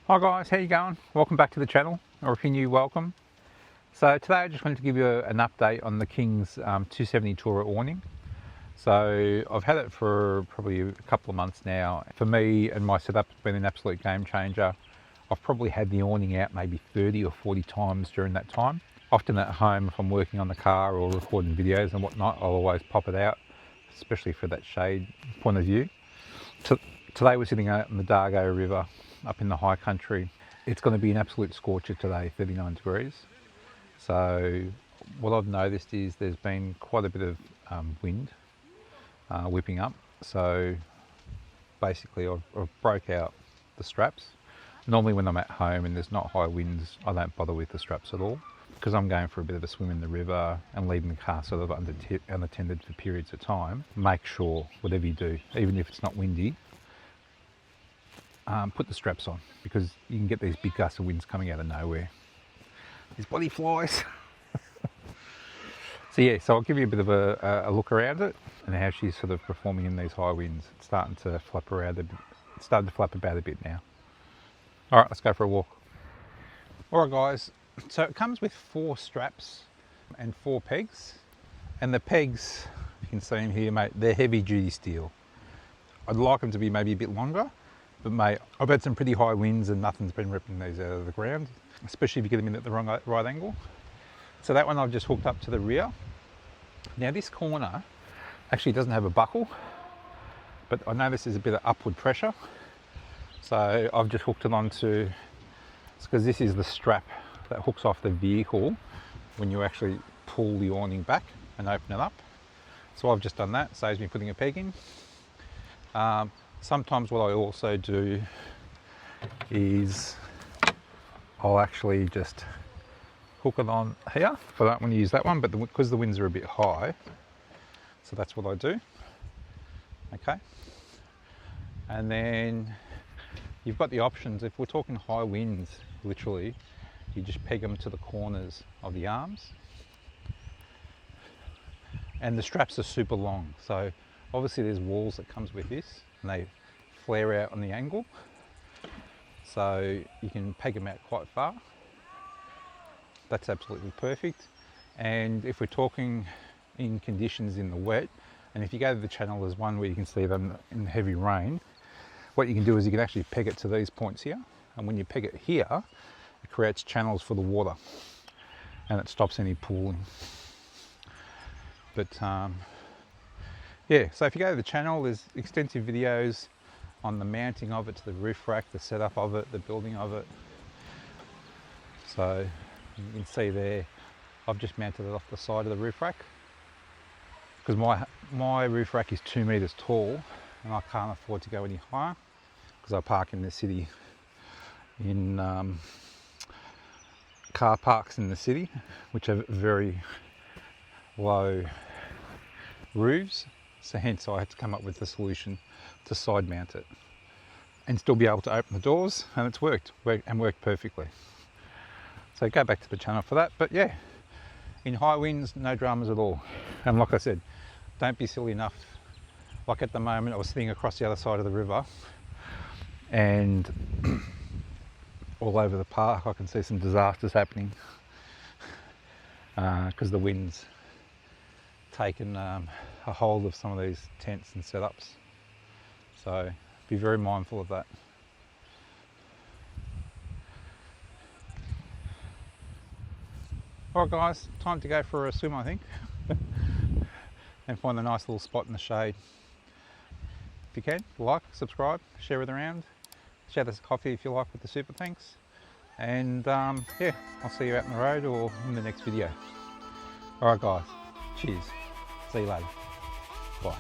Hi guys, how you going? Welcome back to the channel, or if you're new, welcome. So today I just wanted to give you an update on the King's 270 Tourer awning. So I've had it for probably a couple of months now. For me and my setup, it's been an absolute game changer. I've probably had the awning out maybe 30 or 40 times during that time. Often at home, if I'm working on the car or recording videos and whatnot, I'll always pop it out, especially for that shade point of view. Today we're sitting out in the Dargo River up in the high country. It's going to be an absolute scorcher today, 39 degrees. So what I've noticed is there's been quite a bit of wind whipping up. So basically I've broke out the straps. Normally when I'm at home and there's not high winds, I don't bother with the straps at all, because I'm going for a bit of a swim in the river and leaving the car sort of unattended for periods of time. Make sure, whatever you do, even if it's not windy, put the straps on, because you can get these big gusts of winds coming out of nowhere. These bloody flies. So yeah, so I'll give you a bit of a look around it and how she's sort of performing in these high winds. It's starting to flap around a bit. It's starting to flap about a bit now. All right, let's go for a walk. All right guys, so it comes with 4 straps and 4 pegs. And the pegs, you can see them here, mate, they're heavy duty steel. I'd like them to be maybe a bit longer, but mate, I've had some pretty high winds and nothing's been ripping these out of the ground, especially if you get them in at the right angle. So that one I've just hooked up to the rear. Now this corner actually doesn't have a buckle, but I notice there's a bit of upward pressure. So I've just hooked it onto, it's because this is the strap that hooks off the vehicle when you actually pull the awning back and open it up. So I've just done that, saves me putting a peg in. Sometimes what I also do is I'll actually just hook it on here if I don't want to use that one, but because the winds are a bit high, so that's what I do. Okay, and then you've got the options. If we're talking high winds, literally, you just peg them to the corners of the arms. And the straps are super long, so obviously there's walls that comes with this, and they flare out on the angle, so you can peg them out quite far. That's absolutely perfect. And if we're talking in conditions in the wet, and if you go to the channel, there's one where you can see them in heavy rain. What you can do is you can actually peg it to these points here, and when you peg it here, it creates channels for the water and it stops any pooling. But yeah, so if you go to the channel, there's extensive videos on the mounting of it to the roof rack, the setup of it, the building of it. So you can see there, I've just mounted it off the side of the roof rack, because my roof rack is 2 meters tall and I can't afford to go any higher, because I park in the city, in car parks in the city, which have very low roofs. So hence I had to come up with the solution to side mount it and still be able to open the doors, and it's worked perfectly. So go back to the channel for that. But yeah, in high winds, no dramas at all. And like I said, don't be silly enough. Like at the moment, I was sitting across the other side of the river, and all over the park I can see some disasters happening because the wind's taken a hold of some of these tents and setups. So be very mindful of that. Alright guys, time to go for a swim, I think, and find a nice little spot in the shade. If you can, like, subscribe, share it around, share this coffee if you like with the super thanks, and yeah, I'll see you out on the road or in the next video. Alright guys, cheers, see you later, bye.